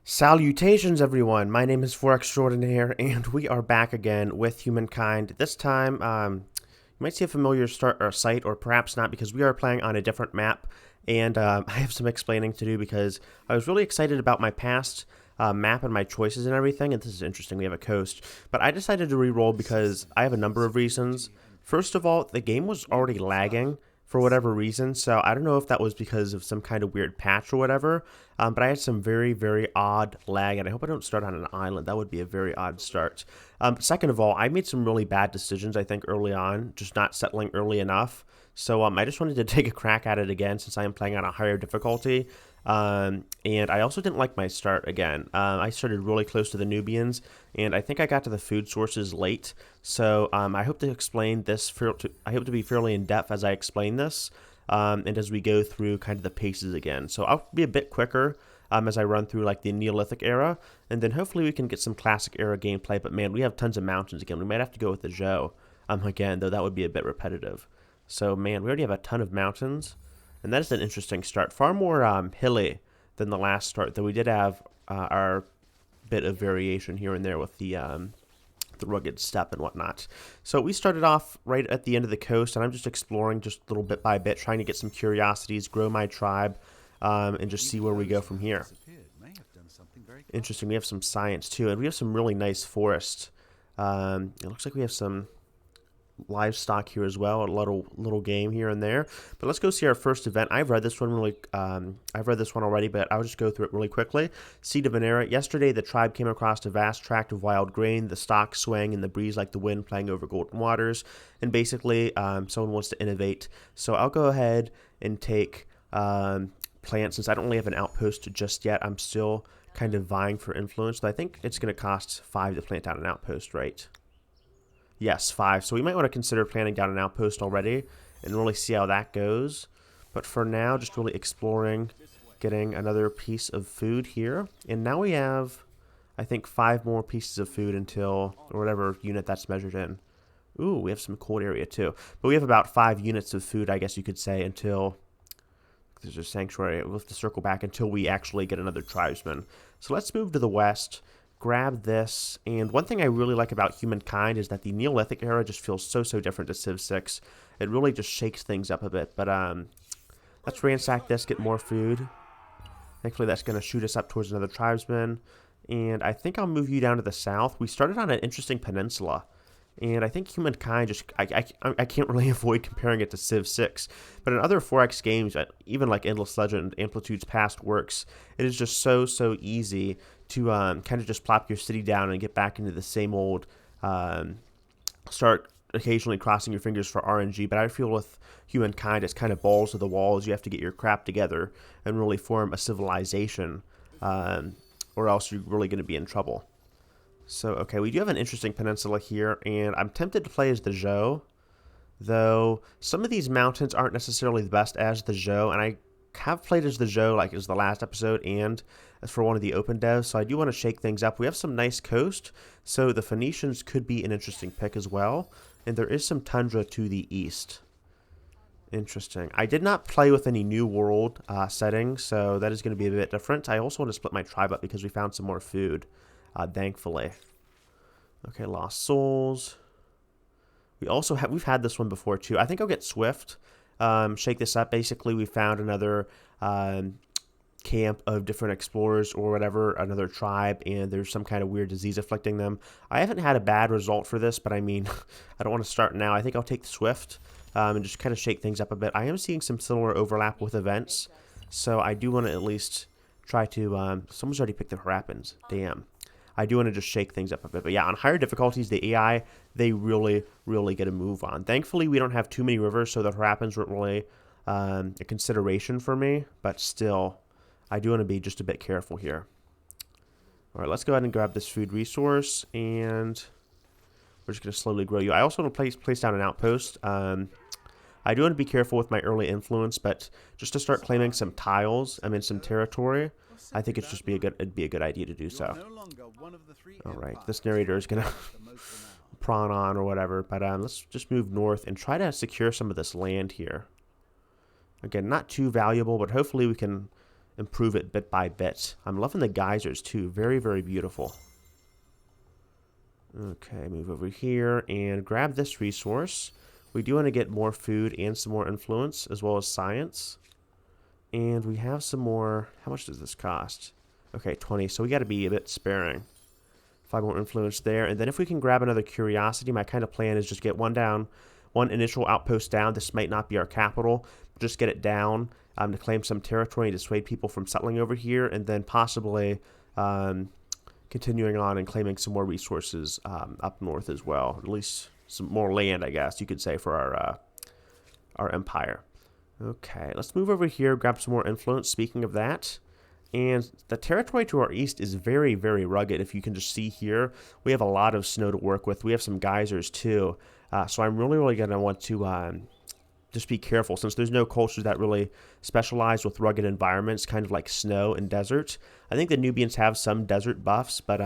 Salutations, everyone. My name is Forex Extraordinaire, and we are back again with Humankind. This time, you might see a familiar start or site, or perhaps not, because we are playing on a different map, and I have some explaining to do because I was really excited about my past map and my choices and everything. And this is interesting. We have a coast, but I decided to re-roll because I have a number of reasons. First of all, the game was already lagging for whatever reason. So I don't know if that was because of some kind of weird patch or whatever. But I had some very, very odd lag, and I hope I don't start on an island. That would be a very odd start. Second of all, I made some really bad decisions, I think, early on, just not settling early enough. So I just wanted to take a crack at it again since I am playing on a higher difficulty. And I also didn't like my start again. I started really close to the Nubians, and I think I got to the food sources late. So I hope to explain this. I hope to be fairly in depth as I explain this, and as we go through kind of the paces again. So I'll be a bit quicker as I run through like the Neolithic era, and then hopefully we can get some classic era gameplay. But man, we have tons of mountains again. We might have to go with the Zhou again, though that would be a bit repetitive. So man, we already have a ton of mountains. And that is an interesting start. Far more hilly than the last start, though we did have our bit of variation here and there with the rugged steppe and whatnot. So we started off right at the end of the coast, and I'm just exploring just little bit by bit, trying to get some curiosities, grow my tribe, and just see where we go from here. Interesting. We have some science, too, and we have some really nice forest. It looks like we have some livestock here as well, a little game here and there. But let's go see our first event. I've read this one already, but I'll just go through it really quickly. Seed of Venera. Yesterday, the tribe came across a vast tract of wild grain, the stalks swaying in the breeze like the wind playing over golden waters. And basically, someone wants to innovate. So I'll go ahead and take plant, since I don't really have an outpost just yet. I'm still kind of vying for influence. So I think it's going to cost 5 to plant out an outpost, right? Yes, 5. So we might want to consider planting down an outpost already and really see how that goes. But for now, just really exploring, getting another piece of food here. And now we have, I think, 5 more pieces of food until, or whatever unit that's measured in. Ooh, we have some cold area too. But we have about 5 units of food, I guess you could say, until there's a sanctuary. We'll have to circle back until we actually get another tribesman. So let's move to the west. Grab this, and one thing I really like about Humankind is that the Neolithic era just feels so different to Civ 6. It really just shakes things up a bit, but let's ransack this, get more food. Thankfully that's going to shoot us up towards another tribesman, and I think I'll move you down to the south. We started on an interesting peninsula, and I think Humankind just, I can't really avoid comparing it to Civ 6, but in other 4X games, even like Endless Legend, Amplitude's past works, it is just so easy to kind of just plop your city down and get back into the same old, start occasionally crossing your fingers for RNG. But I feel with Humankind, it's kind of balls to the walls. You have to get your crap together and really form a civilization, or else you're really going to be in trouble. So, okay, we do have an interesting peninsula here, and I'm tempted to play as the Zhou, though some of these mountains aren't necessarily the best as the Zhou, and I have played as the Zhou, like as the last episode, and as for one of the open devs, so I do want to shake things up. We have some nice coast, so the Phoenicians could be an interesting pick as well, and there is some tundra to the east. Interesting. I did not play with any New World settings, so that is going to be a bit different. I also want to split my tribe up because we found some more food, thankfully. Okay, Lost Souls. We've had this one before too. I think I'll get Swift. Shake this up. Basically, we found another camp of different explorers or whatever, another tribe, and there's some kind of weird disease afflicting them. I haven't had a bad result for this, but I mean, I don't want to start now. I think I'll take the Swift and just kind of shake things up a bit. I am seeing some similar overlap with events, so I do want to at least try to, someone's already picked the Harappans. Damn. I do want to just shake things up a bit. But yeah, on higher difficulties, the AI, they really get a move on. Thankfully, we don't have too many rivers, so the Harappans weren't really a consideration for me. But still, I do want to be just a bit careful here. All right, let's go ahead and grab this food resource, and we're just going to slowly grow you. I also want to place down an outpost. I do want to be careful with my early influence, but just to start claiming some tiles, some territory, I think it'd be a good idea to do so. All right, this narrator is gonna prawn on or whatever, but let's just move north and try to secure some of this land here. Again, not too valuable, but hopefully we can improve it bit by bit. I'm loving the geysers too. Very, very beautiful. Okay, move over here and grab this resource. We do want to get more food and some more influence as well as science. And we have some more. How much does this cost? Okay, 20. So we got to be a bit sparing. 5 more influence there. And then if we can grab another curiosity, my kind of plan is just get one down, one initial outpost down. This might not be our capital, but just get it down to claim some territory and dissuade people from settling over here, and then possibly continuing on and claiming some more resources up north as well. At least some more land, I guess you could say, for our empire. Okay, let's move over here, grab some more influence. Speaking of that, and the territory to our east is very, very rugged. If you can just see here, we have a lot of snow to work with. We have some geysers too. So I'm really, really going to want to just be careful, since there's no cultures that really specialize with rugged environments, kind of like snow and desert. I think the Nubians have some desert buffs, but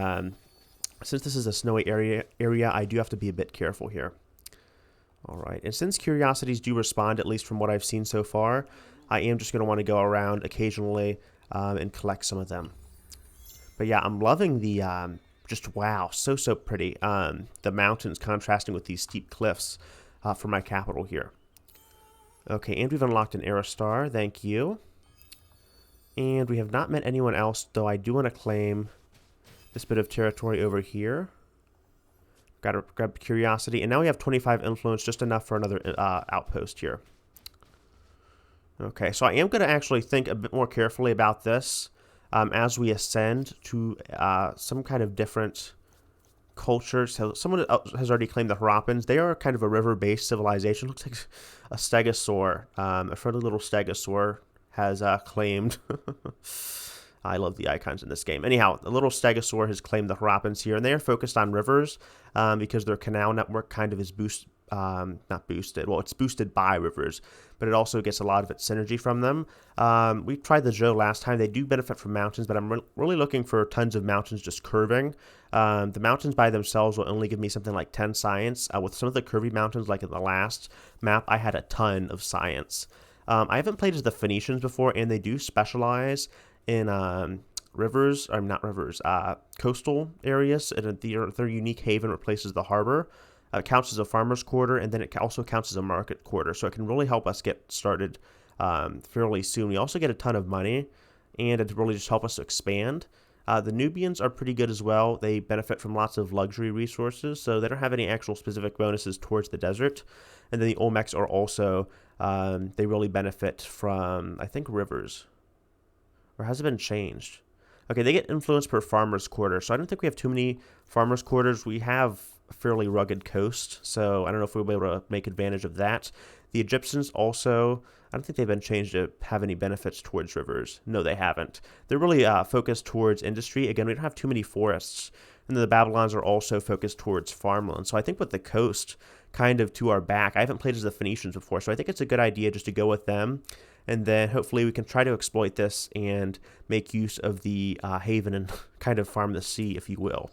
since this is a snowy area, I do have to be a bit careful here. All right, and since curiosities do respond, at least from what I've seen so far, I am just going to want to go around occasionally and collect some of them. But yeah, I'm loving the, just wow, so pretty. The mountains contrasting with these steep cliffs for my capital here. Okay, and we've unlocked an Aerostar, thank you. And we have not met anyone else, though I do want to claim this bit of territory over here. Got to grab curiosity, and now we have 25 influence, just enough for another outpost here. Okay, so I am going to actually think a bit more carefully about this as we ascend to some kind of different culture. So someone has already claimed the Harappans. They are kind of a river-based civilization. Looks like a stegosaur, a friendly little stegosaur has claimed. I love the icons in this game. Anyhow, the little stegosaur has claimed the Harappans here, and they are focused on rivers because their canal network kind of is not boosted. Well, it's boosted by rivers, but it also gets a lot of its synergy from them. We tried the Zhou last time. They do benefit from mountains, but I'm really looking for tons of mountains just curving. The mountains by themselves will only give me something like 10 science. With some of the curvy mountains, like in the last map, I had a ton of science. I haven't played as the Phoenicians before, and they do specialize in rivers, or not rivers, coastal areas, and their unique haven replaces the harbor. It counts as a farmer's quarter, and then it also counts as a market quarter, so it can really help us get started fairly soon. We also get a ton of money, and it really just helps us expand. The Nubians are pretty good as well. They benefit from lots of luxury resources, so they don't have any actual specific bonuses towards the desert. And then the Olmecs are also, they really benefit from, I think, rivers. Or has it been changed? Okay, they get influence per farmer's quarter, so I don't think we have too many farmer's quarters. We have a fairly rugged coast, so I don't know if we'll be able to make advantage of that. The Egyptians also, I don't think they've been changed to have any benefits towards rivers. No, they haven't. They're really focused towards industry. Again, we don't have too many forests. And then the Babylons are also focused towards farmland. So I think with the coast kind of to our back, I haven't played as the Phoenicians before, so I think it's a good idea just to go with them. And then hopefully we can try to exploit this and make use of the haven and kind of farm the sea, if you will.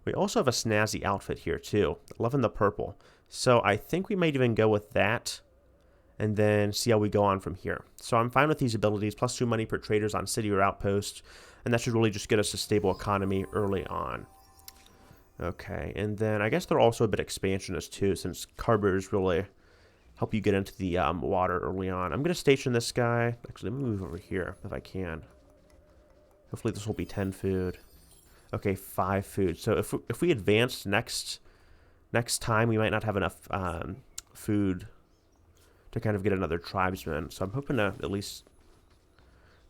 We also have a snazzy outfit here too. Loving the purple. So I think we might even go with that and then see how we go on from here. So I'm fine with these abilities, plus 2 money per traders on city or outpost, and that should really just get us a stable economy early on. Okay, and then I guess they're also a bit expansionist too, since Carbers really help you get into the water early on. I'm going to station this guy. Actually, let me move over here if I can. Hopefully this will be 10 food. Okay, 5 food. So if we advance next time, we might not have enough food to kind of get another tribesman. So I'm hoping to at least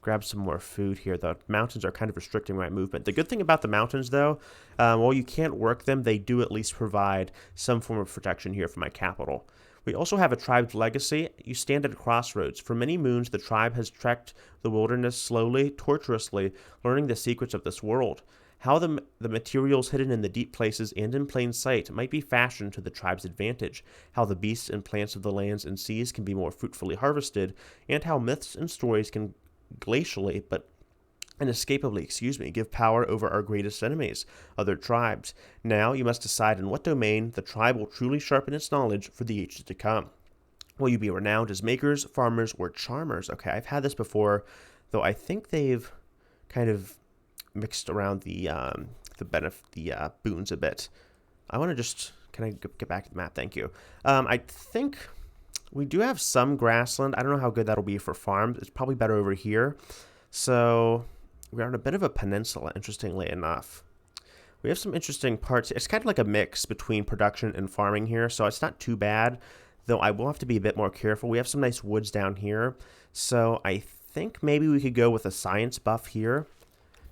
grab some more food here. The mountains are kind of restricting my movement. The good thing about the mountains, though, while you can't work them, they do at least provide some form of protection here for my capital. We also have a tribe's legacy. You stand at a crossroads. For many moons, the tribe has trekked the wilderness slowly, tortuously, learning the secrets of this world. How the materials hidden in the deep places and in plain sight might be fashioned to the tribe's advantage, how the beasts and plants of the lands and seas can be more fruitfully harvested, and how myths and stories can glacially, but inescapably, give power over our greatest enemies, other tribes. Now you must decide in what domain the tribe will truly sharpen its knowledge for the ages to come. Will you be renowned as makers, farmers, or charmers? Okay, I've had this before. Though I think they've kind of mixed around the boons a bit. I want to just, can I get back to the map? Thank you. I think we do have some grassland. I don't know how good that'll be for farms. It's probably better over here. So we're on a bit of a peninsula, interestingly enough. We have some interesting parts. It's kind of like a mix between production and farming here, so it's not too bad, though I will have to be a bit more careful. We have some nice woods down here, so I think maybe we could go with a science buff here,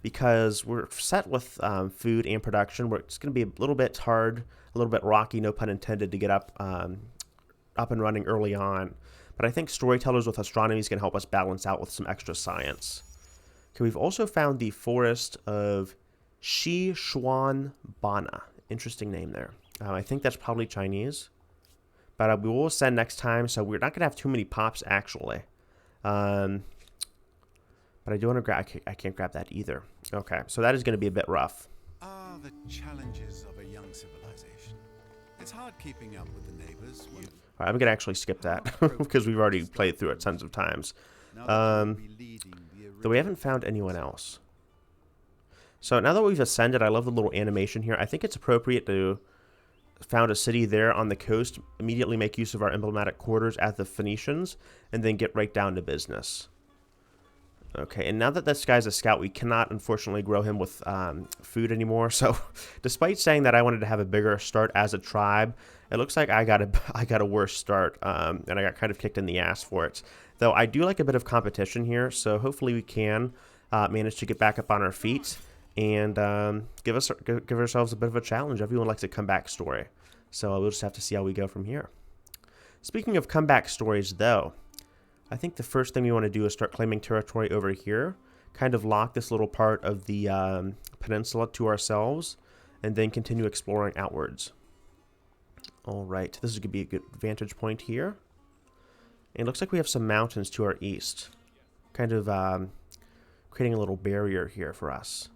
because we're set with food and production. It's going to be a little bit hard, a little bit rocky, no pun intended, to get up and running early on. But I think storytellers with astronomy is going to help us balance out with some extra science. Okay, we've also found the forest of Shi Xuan Bana. Interesting name there. I think that's probably Chinese. But we will ascend next time, so we're not going to have too many pops, actually. But I do want to grab... I can't grab that either. Okay, so that is going to be a bit rough. Ah, the challenges of a young civilization. It's hard keeping up with the neighbors. All right, I'm going to actually skip that, because we've already played through it tons of times. Though we haven't found anyone else. So now that we've ascended, I love the little animation here. I think it's appropriate to found a city there on the coast, immediately make use of our emblematic quarters at the Phoenicians, and then get right down to business. Okay, and now that this guy's a scout, we cannot, unfortunately, grow him with food anymore. So, despite saying that I wanted to have a bigger start as a tribe, it looks like I got a worse start, and I got kind of kicked in the ass for it. Though I do like a bit of competition here, so hopefully we can manage to get back up on our feet and give ourselves a bit of a challenge. Everyone likes a comeback story, so we'll just have to see how we go from here. Speaking of comeback stories, though, I think the first thing we want to do is start claiming territory over here, kind of lock this little part of the peninsula to ourselves, and then continue exploring outwards. All right, this is going to be a good vantage point here. And it looks like we have some mountains to our east, kind of creating a little barrier here for us.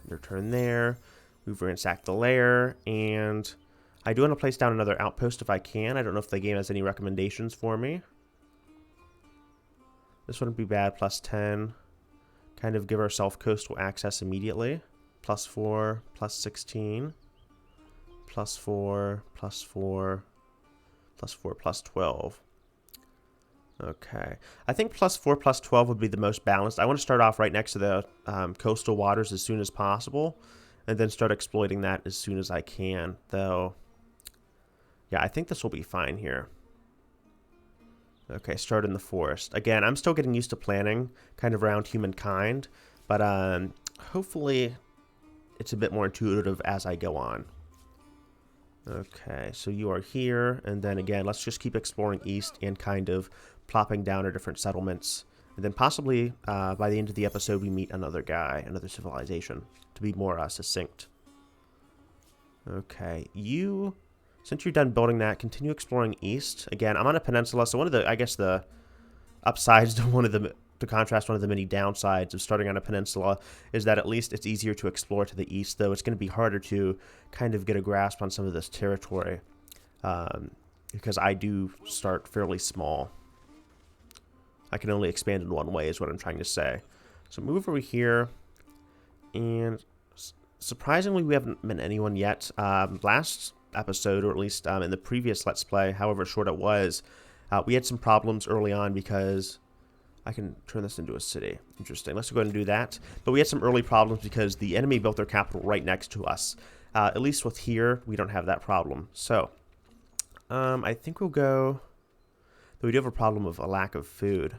Return there. We've ransacked the lair, and I do want to place down another outpost if I can. I don't know if the game has any recommendations for me. This wouldn't be bad. Plus 10. Kind of give ourselves coastal access immediately. Plus 4, plus 16. Plus 4, plus 4, plus 4, plus 12. Okay. I think plus 4, plus 12 would be the most balanced. I want to start off right next to the coastal waters as soon as possible, and then start exploiting that as soon as I can, though. Yeah, I think this will be fine here. Okay, start in the forest. Again, I'm still getting used to planning kind of around humankind, but hopefully it's a bit more intuitive as I go on. Okay, so you are here, and then again, let's just keep exploring east and kind of plopping down our different settlements. And then possibly by the end of the episode, we meet another guy, another civilization, to be more succinct. Okay, since you're done building that, continue exploring east. Again, I'm on a peninsula, so one of the, I guess the upsides to contrast one of the many downsides of starting on a peninsula is that at least it's easier to explore to the east, though it's going to be harder to kind of get a grasp on some of this territory because I do start fairly small. I can only expand in one way is what I'm trying to say. So move over here, and surprisingly we haven't met anyone yet. Last episode, or at least in the previous Let's Play, however short it was, we had some problems early on because I can turn this into a city. Interesting. Let's go ahead and do that. But we had some early problems because the enemy built their capital right next to us. At least with here, we don't have that problem. So, I think we'll go... Though we do have a problem of a lack of food.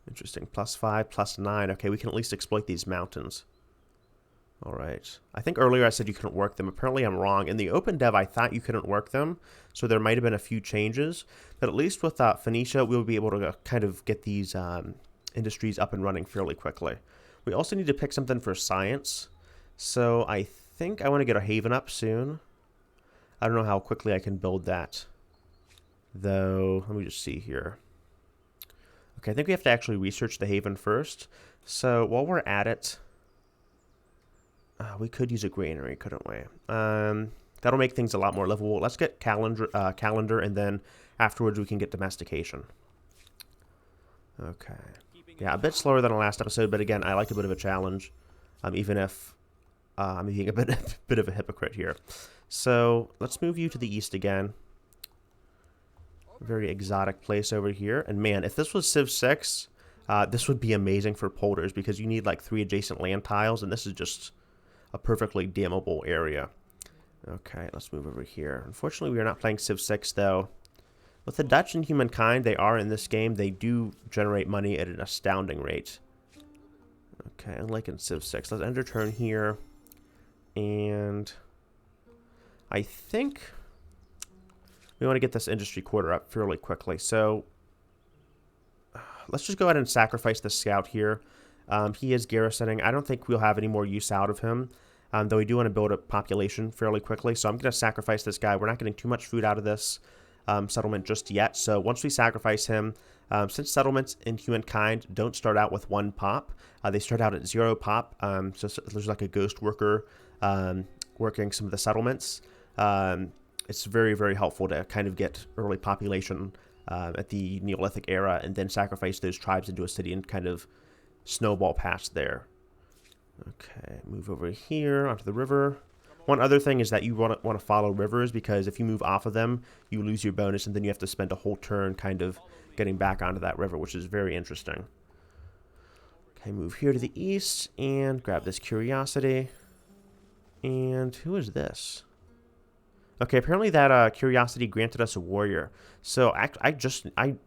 Interesting. Plus 5, plus 9. Okay, we can at least exploit these mountains. Alright. I think earlier I said you couldn't work them. Apparently I'm wrong. In the open dev, I thought you couldn't work them, so there might have been a few changes. But at least with Phoenicia, we'll be able to kind of get these industries up and running fairly quickly. We also need to pick something for science. So I think I want to get a haven up soon. I don't know how quickly I can build that, though. Let me just see here. Okay, I think we have to actually research the haven first. So while we're at it... we could use a granary, couldn't we? That'll make things a lot more livable. Let's get calendar, and then afterwards we can get domestication. Okay. Yeah, a bit slower than the last episode, but again, I like a bit of a challenge, even if I'm being a bit of a hypocrite here. So let's move you to the east again. Very exotic place over here. And man, if this was Civ 6, this would be amazing for polders because you need like 3 adjacent land tiles, and this is just a perfectly dammable area. Okay, let's move over here. Unfortunately, we are not playing Civ 6, though. With the Dutch and Humankind, they are in this game. They do generate money at an astounding rate. Okay, unlike in Civ 6. Let's end our turn here. And I think we want to get this industry quarter up fairly quickly. So let's just go ahead and sacrifice the scout here. He is garrisoning. I don't think we'll have any more use out of him, though we do want to build a population fairly quickly. So I'm going to sacrifice this guy. We're not getting too much food out of this settlement just yet. So once we sacrifice him, since settlements in Humankind don't start out with 1 pop, they start out at 0 pop. So there's like a ghost worker working some of the settlements. It's very, very helpful to kind of get early population at the Neolithic era and then sacrifice those tribes into a city and kind of snowball past there. Okay, move over here onto the river. One other thing is that you want to follow rivers, because if you move off of them, you lose your bonus, and then you have to spend a whole turn kind of getting back onto that river, which is very interesting. Okay, move here to the east and grab this curiosity. And who is this? Okay, apparently that curiosity granted us a warrior. So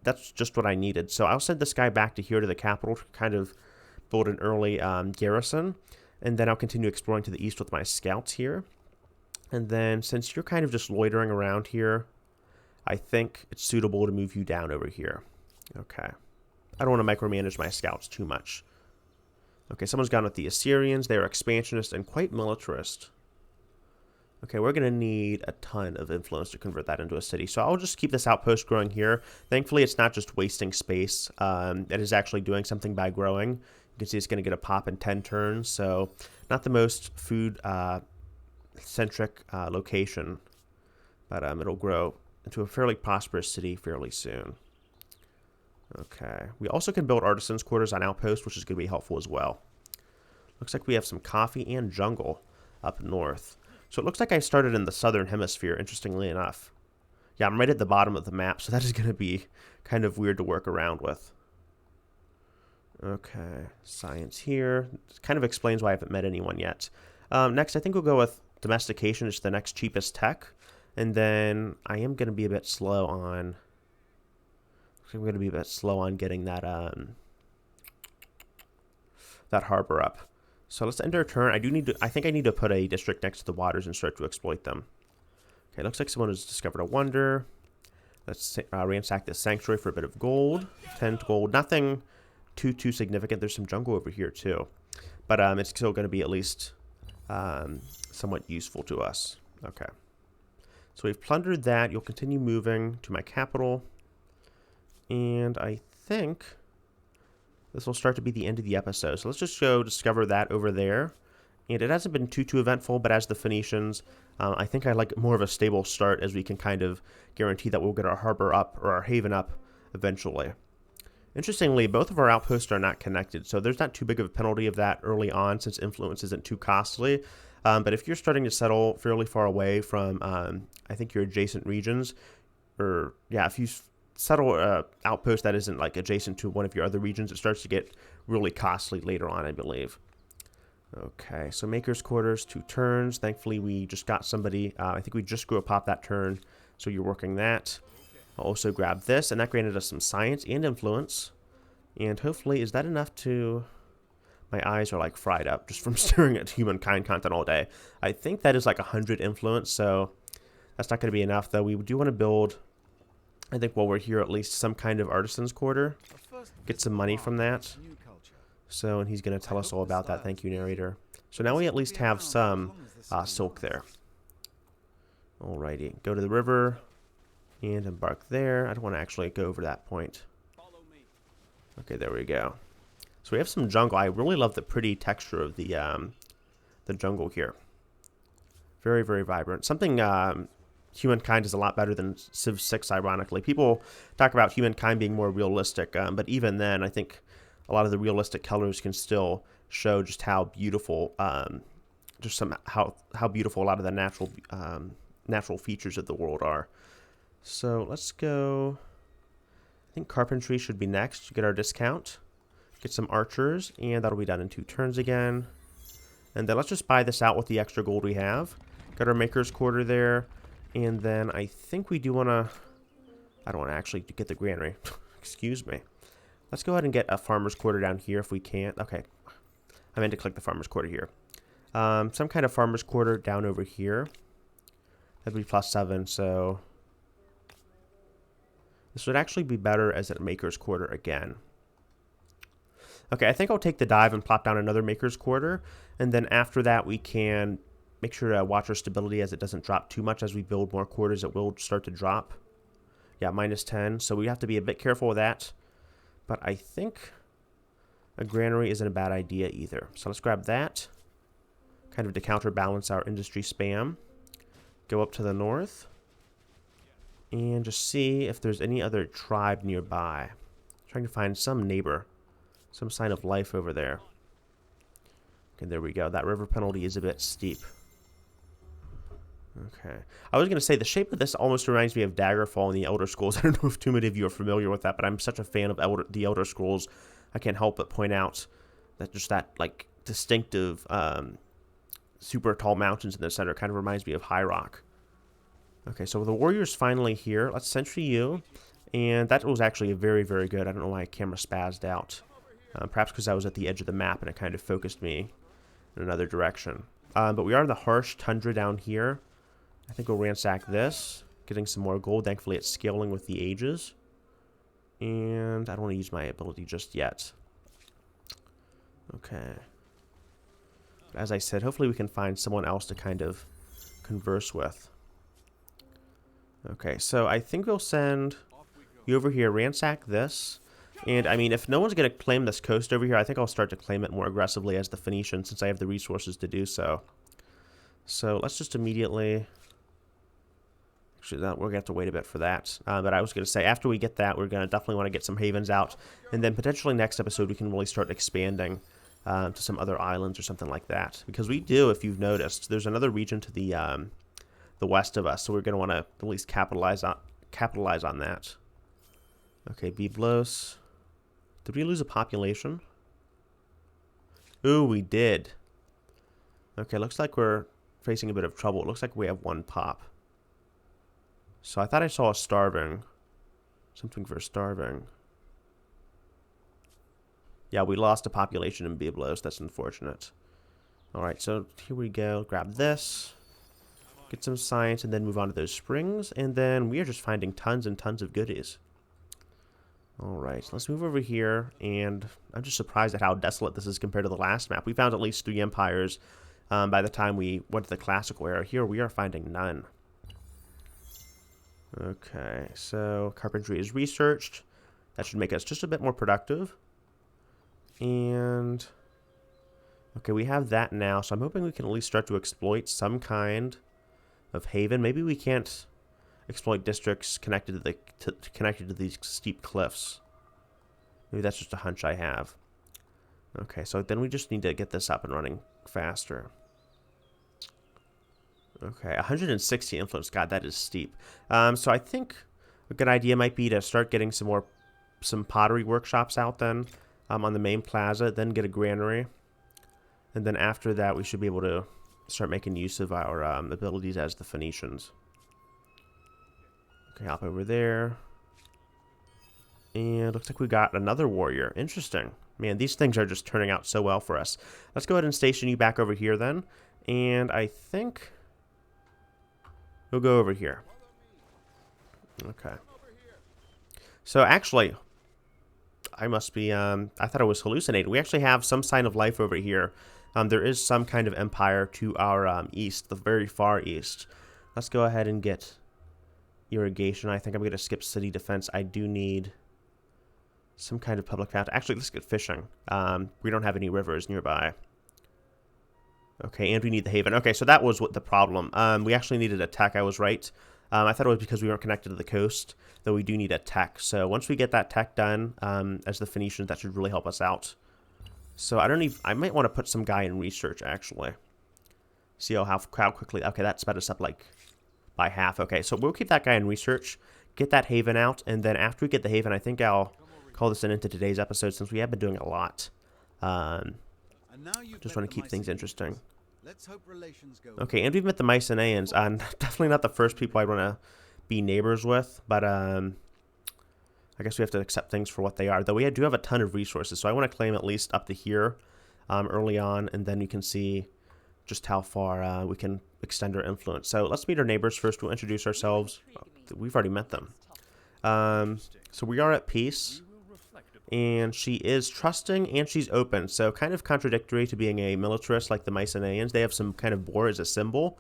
that's just what I needed. So I'll send this guy back to here to the capital to kind of build an early garrison. And then I'll continue exploring to the east with my scouts here. And then since you're kind of just loitering around here, I think it's suitable to move you down over here. Okay. I don't want to micromanage my scouts too much. Okay, someone's gone with the Assyrians. They are expansionist and quite militarist. Okay, we're going to need a ton of influence to convert that into a city. So I'll just keep this outpost growing here. Thankfully, it's not just wasting space. It is actually doing something by growing. You can see it's going to get a pop in 10 turns. So not the most food-centric location. But it'll grow into a fairly prosperous city fairly soon. Okay. We also can build artisans' quarters on outposts, which is going to be helpful as well. Looks like we have some coffee and jungle up north. So it looks like I started in the southern hemisphere, interestingly enough. Yeah, I'm right at the bottom of the map, so that is going to be kind of weird to work around with. Okay, science here. It kind of explains why I haven't met anyone yet. Next, I think we'll go with domestication. It's the next cheapest tech. And then I am going to be a bit slow on... I'm going to be a bit slow on getting that that harbor up. So let's end our turn. I think I need to put a district next to the waters and start to exploit them. Okay, looks like someone has discovered a wonder. Let's ransack this sanctuary for a bit of gold. 10 gold. Nothing too significant. There's some jungle over here too. But it's still going to be at least somewhat useful to us. Okay. So we've plundered that. You'll continue moving to my capital. And I think this will start to be the end of the episode. So let's just go discover that over there. And it hasn't been too eventful, but as the Phoenicians, I think I like more of a stable start, as we can kind of guarantee that we'll get our harbor up, or our haven up, eventually. Interestingly, both of our outposts are not connected, so there's not too big of a penalty of that early on, since influence isn't too costly. But if you're starting to settle fairly far away from, I think, your adjacent regions, or, yeah, if you settle an outpost that isn't, like, adjacent to one of your other regions, it starts to get really costly later on, I believe. Okay, so Maker's Quarters, 2 turns. Thankfully, we just got somebody. I think we just grew a pop that turn, so you're working that. I'll also grab this, and that granted us some science and influence. And hopefully, is that enough to... My eyes are, like, fried up just from staring at Humankind content all day. I think that is, like, 100 influence, so that's not going to be enough, though. We do want to build, I think, while we're here, at least some kind of artisan's quarter. Get some money from that. So, and he's going to tell us all about that. Thank you, narrator. So now we at least have some silk there. Alrighty. Go to the river and embark there. I don't want to actually go over that point. Okay, there we go. So we have some jungle. I really love the pretty texture of the jungle here. Very, very vibrant. Something Humankind is a lot better than Civ 6, ironically. People talk about Humankind being more realistic, but even then, I think a lot of the realistic colors can still show just how beautiful, how beautiful a lot of the natural features of the world are. So let's go. I think carpentry should be next to get our discount. Get some archers, and that'll be done in 2 turns again. And then let's just buy this out with the extra gold we have. Got our maker's quarter there. And then I think we do want to... I don't want to actually get the granary. Excuse me. Let's go ahead and get a farmer's quarter down here if we can. Okay. I meant to click the farmer's quarter here. Some kind of farmer's quarter down over here. That'd be +7, so... This would actually be better as a maker's quarter again. Okay, I think I'll take the dive and plop down another maker's quarter. And then after that, we can make sure to watch our stability as it doesn't drop too much. As we build more quarters, it will start to drop. Yeah, -10. So we have to be a bit careful with that. But I think a granary isn't a bad idea either. So let's grab that. Kind of to counterbalance our industry spam. Go up to the north. And just see if there's any other tribe nearby. Trying to find some neighbor. Some sign of life over there. Okay, there we go. That river penalty is a bit steep. Okay. I was going to say, the shape of this almost reminds me of Daggerfall in the Elder Scrolls. I don't know if too many of you are familiar with that, but I'm such a fan of the Elder Scrolls. I can't help but point out that just that, like, distinctive, super tall mountains in the center kind of reminds me of High Rock. Okay, so the warrior's finally here. Let's sentry you. And that was actually very, very good. I don't know why my camera spazzed out. Perhaps because I was at the edge of the map and it kind of focused me in another direction. But we are in the harsh tundra down here. I think we'll ransack this. Getting some more gold. Thankfully, it's scaling with the ages. And I don't want to use my ability just yet. Okay. As I said, hopefully we can find someone else to kind of converse with. Okay, so I think we'll send you over here, ransack this. And, I mean, if no one's going to claim this coast over here, I think I'll start to claim it more aggressively as the Phoenicians, since I have the resources to do so. So, let's just immediately... Actually, we're going to have to wait a bit for that. But I was going to say, after we get that, we're going to definitely want to get some havens out. And then, potentially, next episode, we can really start expanding to some other islands or something like that. Because we do, if you've noticed, there's another region to the west of us. So, we're going to want to at least capitalize on that. Okay, Byblos. Did we lose a population? Ooh, we did. Okay, looks like we're facing a bit of trouble. It looks like we have 1 pop. So I thought I saw a starving. Something for starving. Yeah, we lost a population in Byblos. That's unfortunate. Alright, so here we go. Grab this. Get some science and then move on to those springs. And then we are just finding tons and tons of goodies. Alright, let's move over here, and I'm just surprised at how desolate this is compared to the last map. We found at least 3 empires by the time we went to the classical era. Here we are finding none. Okay, so carpentry is researched. That should make us just a bit more productive. And, okay, we have that now, so I'm hoping we can at least start to exploit some kind of haven. Maybe we can't exploit districts connected to these steep cliffs. Maybe that's just a hunch I have. Okay, so then we just need to get this up and running faster. Okay, 160 influence. God, that is steep. So I think a good idea might be to start getting some pottery workshops out then on the main plaza, then get a granary. And then after that, we should be able to start making use of our abilities as the Phoenicians. Okay, hop over there. And looks like we got another warrior. Interesting. Man, these things are just turning out so well for us. Let's go ahead and station you back over here then. And I think we'll go over here. Okay. So actually, I must be, I thought I was hallucinating. We actually have some sign of life over here. There is some kind of empire to our east, the very far east. Let's go ahead and get irrigation. I think I'm going to skip city defense. I do need some kind of public fountain. Actually, let's get fishing. We don't have any rivers nearby. Okay, and we need the haven. Okay, so that was what the problem. We actually needed a tech. I was right. I thought it was because we weren't connected to the coast, though we do need a tech. So once we get that tech done, as the Phoenicians, that should really help us out. So I might want to put some guy in research, actually. See how quickly, okay, that sped us up like by half. Okay, so we'll keep that guy in research, get that haven out, and then after we get the haven, I think I'll call this into today's episode since we have been doing a lot. Just want to keep things interesting. Let's hope relations go. Okay, and we've met the Mycenaeans. Definitely not the first people I want to be neighbors with, but I guess we have to accept things for what they are. Though we do have a ton of resources, so I want to claim at least up to here early on, and then you can see just how far we can extend our influence. So let's meet our neighbors first. We'll introduce ourselves. Oh, we've already met them. So we are at peace, and she is trusting and she's open. So kind of contradictory to being a militarist like the Mycenaeans. They have some kind of boar as a symbol,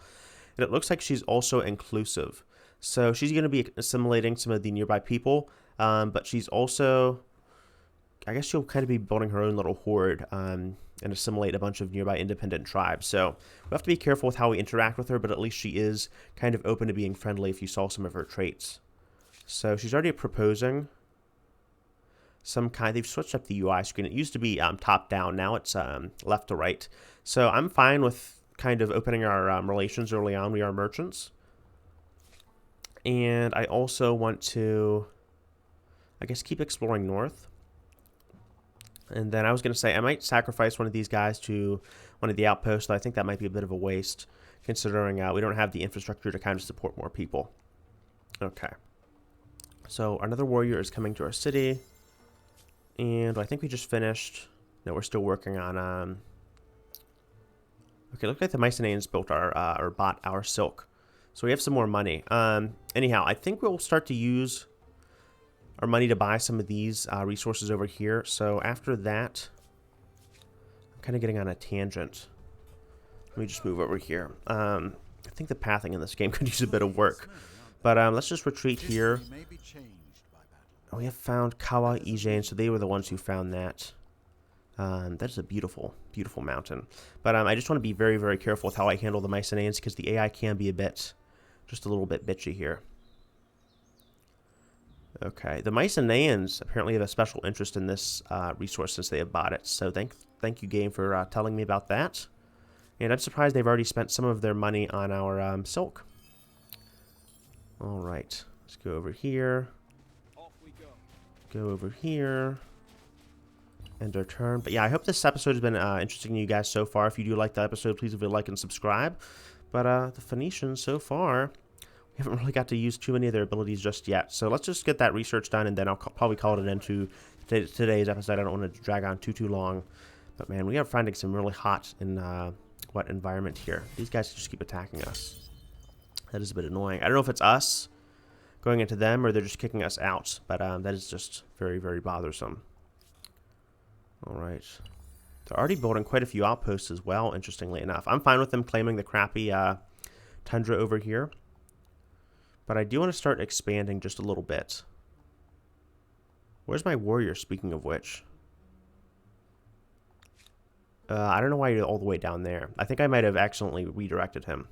and it looks like she's also inclusive. So she's going to be assimilating some of the nearby people, but she's also, I guess she'll kind of be building her own little horde and assimilate a bunch of nearby independent tribes. So we have to be careful with how we interact with her, but at least she is kind of open to being friendly if you saw some of her traits. So she's already proposing some kind. They've switched up the UI screen. It used to be top down. Now it's left to right. So I'm fine with kind of opening our relations early on. We are merchants. And I also want to, I guess, keep exploring north. And then I was going to say I might sacrifice one of these guys to one of the outposts, though I think that might be a bit of a waste, considering we don't have the infrastructure to kind of support more people. Okay. So another warrior is coming to our city. And I think we just finished. No, we're still working on... Okay, look like the Mycenaeans built or bought our silk. So we have some more money. Anyhow, I think we'll start to use our money to buy some of these resources over here. So after that, I'm kind of getting on a tangent. Let me just move over here. I think the pathing in this game could use a bit of work. But let's just retreat here. We have found Kawa Ijen, so they were the ones who found that. That is a beautiful, beautiful mountain. But I just want to be very, very careful with how I handle the Mycenaeans because the AI can be just a little bit bitchy here. Okay, the Mycenaeans apparently have a special interest in this resource since they have bought it. So thank you, game, for telling me about that. And I'm surprised they've already spent some of their money on our silk. All right, let's go over here. Go over here. End our turn. But yeah, I hope this episode has been interesting to you guys so far. If you do like the episode, please leave a like and subscribe. But the Phoenicians so far, we haven't really got to use too many of their abilities just yet. So let's just get that research done, and then I'll probably call it an end to today's episode. I don't want to drag on too long. But man, we are finding some really hot environment here. These guys just keep attacking us. That is a bit annoying. I don't know if it's us going into them or they're just kicking us out. But that is just very, very bothersome. All right. They're already building quite a few outposts as well, interestingly enough. I'm fine with them claiming the crappy tundra over here. But I do want to start expanding just a little bit. Where's my warrior, speaking of which? I don't know why you're all the way down there. I think I might have accidentally redirected him.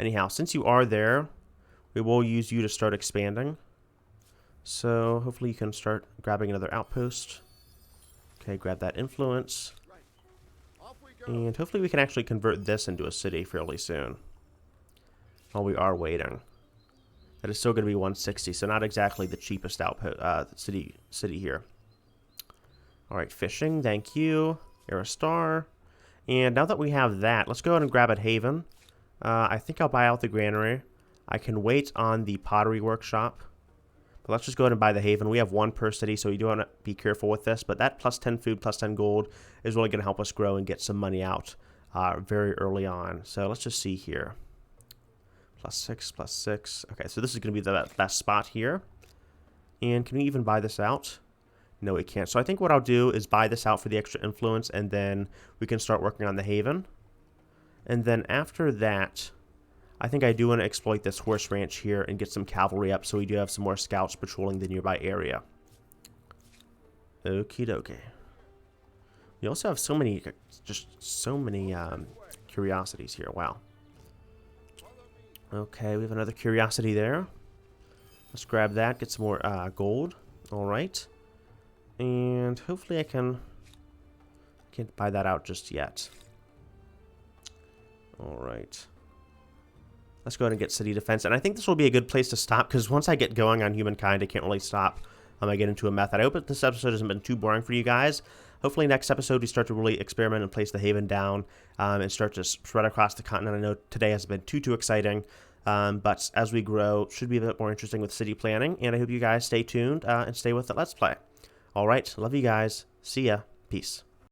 Anyhow, since you are there, we will use you to start expanding. So hopefully you can start grabbing another outpost. Okay, grab that influence. And hopefully we can actually convert this into a city fairly soon. While we are waiting. That is still going to be 160, so not exactly the cheapest outpost city here. Alright, fishing, thank you. You're a star. And now that we have that, let's go ahead and grab a haven. I think I'll buy out the granary. I can wait on the pottery workshop. But let's just go ahead and buy the haven. We have one per city, so you do want to be careful with this. But that plus 10 food, plus 10 gold is really going to help us grow and get some money out very early on. So let's just see here. Plus 6, plus 6. Okay, so this is going to be the best spot here. And can we even buy this out? No, we can't. So I think what I'll do is buy this out for the extra influence, and then we can start working on the haven. And then after that, I think I do want to exploit this horse ranch here and get some cavalry up so we do have some more scouts patrolling the nearby area. Okie dokie. We also have so many, just so many curiosities here. Wow. Okay, we have another curiosity there. Let's grab that, get some more gold. All right. And hopefully I can't buy that out just yet. All right. Let's go ahead and get city defense. And I think this will be a good place to stop, because once I get going on Humankind, I can't really stop. I get into a method. I hope that this episode hasn't been too boring for you guys. Hopefully next episode we start to really experiment and place the Haven down and start to spread across the continent. I know today hasn't been too exciting, but as we grow, it should be a bit more interesting with city planning. And I hope you guys stay tuned and stay with the Let's Play. All right, love you guys. See ya. Peace.